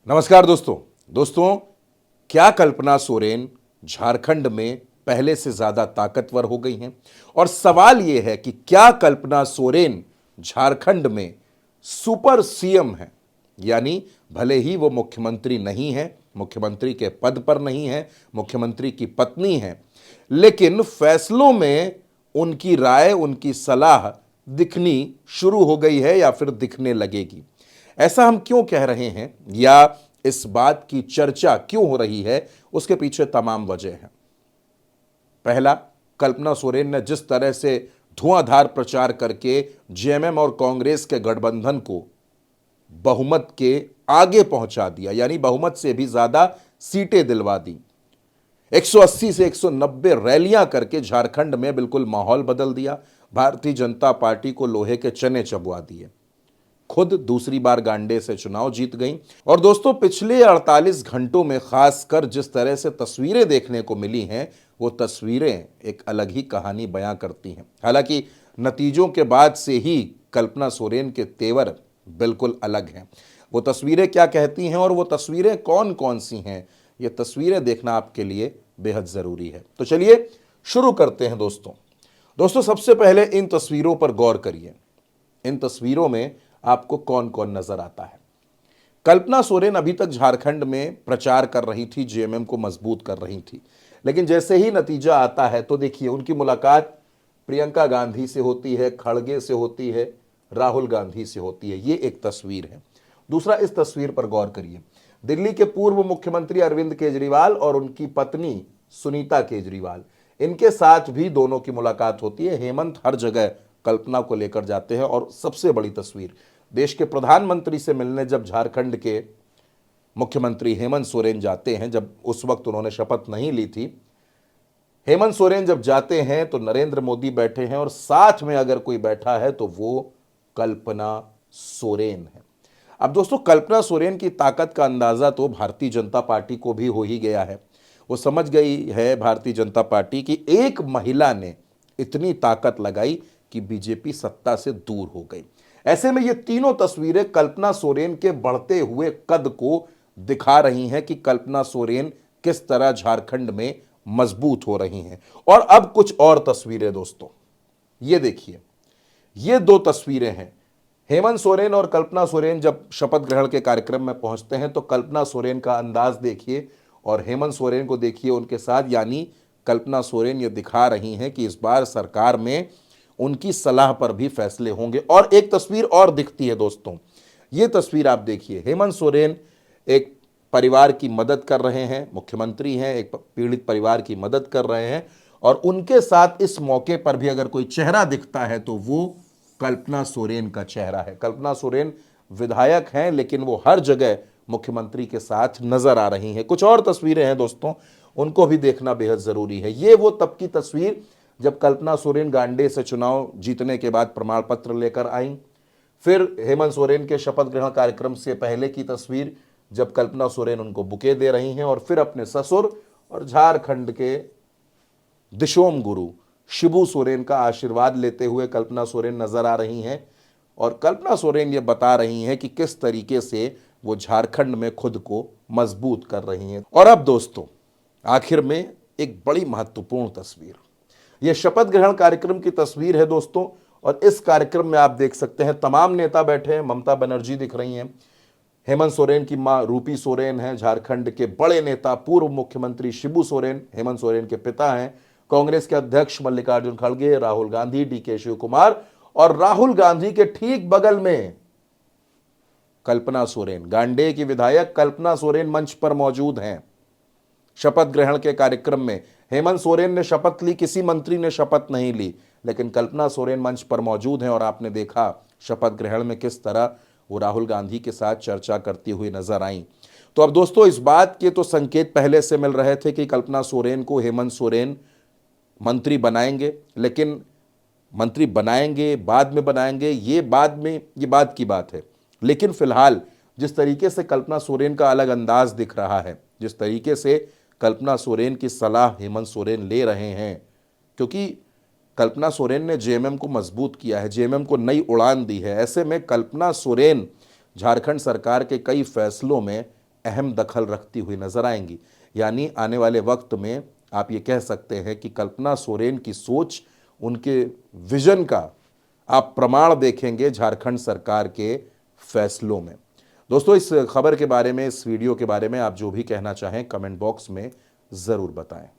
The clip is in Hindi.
नमस्कार दोस्तों। क्या कल्पना सोरेन झारखंड में पहले से ज्यादा ताकतवर हो गई हैं? और सवाल यह है कि क्या कल्पना सोरेन झारखंड में सुपर सीएम है? यानी भले ही वो मुख्यमंत्री नहीं है, मुख्यमंत्री के पद पर नहीं है, मुख्यमंत्री की पत्नी है, लेकिन फैसलों में उनकी राय, उनकी सलाह दिखनी शुरू हो गई है या फिर दिखने लगेगी। ऐसा हम क्यों कह रहे हैं या इस बात की चर्चा क्यों हो रही है, उसके पीछे तमाम वजह हैं। पहला, कल्पना सोरेन ने जिस तरह से धुआंधार प्रचार करके जेएमएम और कांग्रेस के गठबंधन को बहुमत के आगे पहुंचा दिया, यानी बहुमत से भी ज्यादा सीटें दिलवा दी। 180 से 190 रैलियां करके झारखंड में बिल्कुल माहौल बदल दिया। भारतीय जनता पार्टी को लोहे के चने चबवा दिए। खुद दूसरी बार गांडे से चुनाव जीत गई। और दोस्तों, पिछले 48 घंटों में खासकर जिस तरह से तस्वीरें देखने को मिली हैं, वो तस्वीरें एक अलग ही कहानी बयां करती हैं। हालांकि नतीजों के बाद से ही कल्पना सोरेन के तेवर बिल्कुल अलग हैं। वो तस्वीरें क्या कहती हैं और वो तस्वीरें कौन कौन सी हैं, ये तस्वीरें देखना आपके लिए बेहद जरूरी है। तो चलिए शुरू करते हैं दोस्तों, सबसे पहले इन तस्वीरों पर गौर करिए। इन तस्वीरों में आपको कौन कौन नजर आता है? कल्पना सोरेन अभी तक झारखंड में प्रचार कर रही थी, जेएमएम को मजबूत कर रही थी, लेकिन जैसे ही नतीजा आता है तो देखिए उनकी मुलाकात प्रियंका गांधी से होती है, खड़गे से होती है, राहुल गांधी से होती है। ये एक तस्वीर है। दूसरा, इस तस्वीर पर गौर करिए। दिल्ली के पूर्व मुख्यमंत्री अरविंद केजरीवाल और उनकी पत्नी सुनीता केजरीवाल, इनके साथ भी दोनों की मुलाकात होती है। हेमंत हर जगह कल्पना को लेकर जाते हैं। और सबसे बड़ी तस्वीर, देश के प्रधानमंत्री से मिलने जब झारखंड के मुख्यमंत्री हेमंत सोरेन जाते हैं, जब उस वक्त उन्होंने शपथ नहीं ली थी, हेमंत सोरेन जब जाते हैं तो नरेंद्र मोदी बैठे हैं और साथ में अगर कोई बैठा है तो वो कल्पना सोरेन है। अब दोस्तों, कल्पना सोरेन की ताकत का अंदाजा तो भारतीय जनता पार्टी को भी हो ही गया है। वो समझ गई है भारतीय जनता पार्टी की एक महिला ने इतनी ताकत लगाई कि बीजेपी सत्ता से दूर हो गई। ऐसे में ये तीनों तस्वीरें कल्पना सोरेन के बढ़ते हुए कद को दिखा रही हैं कि कल्पना सोरेन किस तरह झारखंड में मजबूत हो रही हैं। और अब कुछ और तस्वीरें दोस्तों, ये देखिए, ये दो तस्वीरें हैं। हेमंत सोरेन और कल्पना सोरेन जब शपथ ग्रहण के कार्यक्रम में पहुंचते हैं तो कल्पना सोरेन का अंदाज देखिए और हेमंत सोरेन को देखिए उनके साथ। यानी कल्पना सोरेन ये दिखा रही हैं कि इस बार सरकार में उनकी सलाह पर भी फैसले होंगे। और एक तस्वीर और दिखती है दोस्तों, ये तस्वीर आप देखिए। हेमंत सोरेन एक परिवार की मदद कर रहे हैं, मुख्यमंत्री हैं, एक पीड़ित परिवार की मदद कर रहे हैं। और उनके साथ इस मौके पर भी अगर कोई चेहरा दिखता है तो वो कल्पना सोरेन का चेहरा है। कल्पना सोरेन विधायक हैं, लेकिन वो हर जगह मुख्यमंत्री के साथ नजर आ रही हैं। कुछ और तस्वीरें हैं दोस्तों, उनको भी देखना बेहद जरूरी है। ये वो तब की तस्वीर जब कल्पना सोरेन गांडे से चुनाव जीतने के बाद प्रमाण पत्र लेकर आई। फिर हेमंत सोरेन के शपथ ग्रहण कार्यक्रम से पहले की तस्वीर जब कल्पना सोरेन उनको बुके दे रही हैं। और फिर अपने ससुर और झारखंड के दिशोम गुरु शिबू सोरेन का आशीर्वाद लेते हुए कल्पना सोरेन नजर आ रही हैं। और कल्पना सोरेन ये बता रही हैं कि किस तरीके से वो झारखंड में खुद को मजबूत कर रही हैं। और अब दोस्तों, आखिर में एक बड़ी महत्वपूर्ण तस्वीर, यह शपथ ग्रहण कार्यक्रम की तस्वीर है दोस्तों। और इस कार्यक्रम में आप देख सकते हैं तमाम नेता बैठे हैं। ममता बनर्जी दिख रही हैं, हेमंत सोरेन की मां रूपी सोरेन हैं, झारखंड के बड़े नेता पूर्व मुख्यमंत्री शिबू सोरेन हेमंत सोरेन के पिता हैं, कांग्रेस के अध्यक्ष मल्लिकार्जुन खड़गे, राहुल गांधी, डीके शिव कुमार। और राहुल गांधी के ठीक बगल में कल्पना सोरेन, गांडे की विधायक कल्पना सोरेन मंच पर मौजूद हैं। शपथ ग्रहण के कार्यक्रम में हेमंत सोरेन ने शपथ ली, किसी मंत्री ने शपथ नहीं ली, लेकिन कल्पना सोरेन मंच पर मौजूद हैं। और आपने देखा शपथ ग्रहण में किस तरह वो राहुल गांधी के साथ चर्चा करती हुई नजर आई। तो अब दोस्तों, इस बात के तो संकेत पहले से मिल रहे थे कि कल्पना सोरेन को हेमंत सोरेन मंत्री बनाएंगे, लेकिन मंत्री बनाएंगे बाद में बनाएंगे, ये बात की बात है। लेकिन फिलहाल जिस तरीके से कल्पना सोरेन का अलग अंदाज दिख रहा है, जिस तरीके से कल्पना सोरेन की सलाह हेमंत सोरेन ले रहे हैं, क्योंकि कल्पना सोरेन ने जेएमएम को मजबूत किया है, जेएमएम को नई उड़ान दी है। ऐसे में कल्पना सोरेन झारखंड सरकार के कई फैसलों में अहम दखल रखती हुई नजर आएंगी। यानी आने वाले वक्त में आप ये कह सकते हैं कि कल्पना सोरेन की सोच, उनके विजन का आप प्रमाण देखेंगे झारखंड सरकार के फैसलों में। दोस्तों, इस खबर के बारे में, इस वीडियो के बारे में आप जो भी कहना चाहें कमेंट बॉक्स में जरूर बताएं।